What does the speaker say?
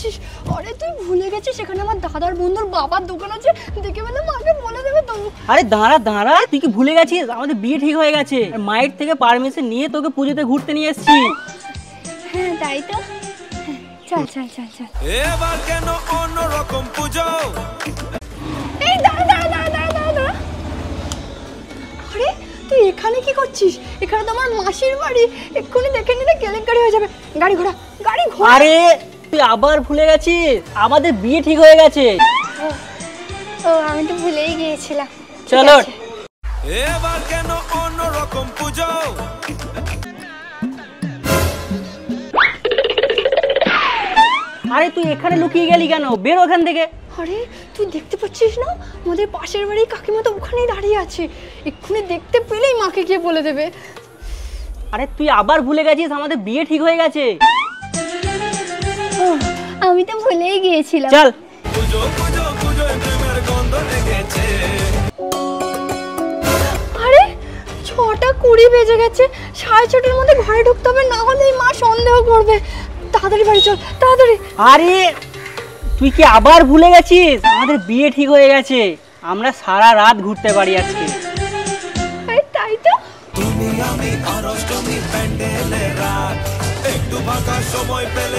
করছিস? আরে তুই ভুলে গেছিস এখানে আমার দাদার বন্ধুর বাবার দোকান আছে, দেখে বলে মাকে বলে দেবে তো। আরে দাঁড়া দাঁড়া, তুই কি ভুলে গেছিস আমাদের বিয়ে ঠিক হয়ে গেছে? মায়ের থেকে পারমিশন নিয়ে তোকে পুজোতে ঘুরতে নিয়ে এসেছি। হ্যাঁ তাই তো, চল চল চল চল। এবার কেন অন্যরকম পুজো? এই দাঁড়া দাঁড়া দাঁড়া দাঁড়া দাঁড়া দাঁড়া। আরে তুই এখানে কি করছিস? এখানে তো আমার মাসির বাড়ি, এক্ষুনি দেখে নিলে কেলেঙ্কারি হয়ে যাবে। গাড়ি ঘোড়া গাড়ি ঘোড়া। আরে তুই আবার ভুলে গেছিস আমাদের বিয়ে ঠিক হয়ে গেছে। ও আমি তো ভুলেই গিয়েছিলাম। চলো। এবার কেন অন্যরকম পুজো? আরে তুই এখানে লুকিয়ে গেলি কেন? বের ওখান থেকে। আরে তুই দেখতে পাচ্ছিস না আমাদের পাশের বাড়ির কাকিমা তো ওখানেই দাঁড়িয়ে আছে, এক্ষুনি দেখতে পেলেই মাকে গিয়ে বলে দেবে। আরে তুই আবার ভুলে গেছিস আমাদের বিয়ে ঠিক হয়ে গেছে। আমি তো ভুলেই গিয়েছিলাম। চল। পুজো পুজো পুজো প্রেমের গন্ধ লেগেছে। আরে 6:20 বেজে গেছে, 6:30টার মধ্যে ঘরে ঢুকতে হবে, না হলে মা সন্দেহ করবে। তাড়াতাড়ি বাড়ি চল তাড়াতাড়ি। আরে তুই কি আবার ভুলে গেছিস আমাদের বিয়ে ঠিক হয়ে গেছে? আমরা সারা রাত ঘুরতে পারি আজকে। আরে তাই তো। তুমি আমি আর অষ্টমী প্যান্ডেলে রাত, একটু ফাঁকা সময় পেলে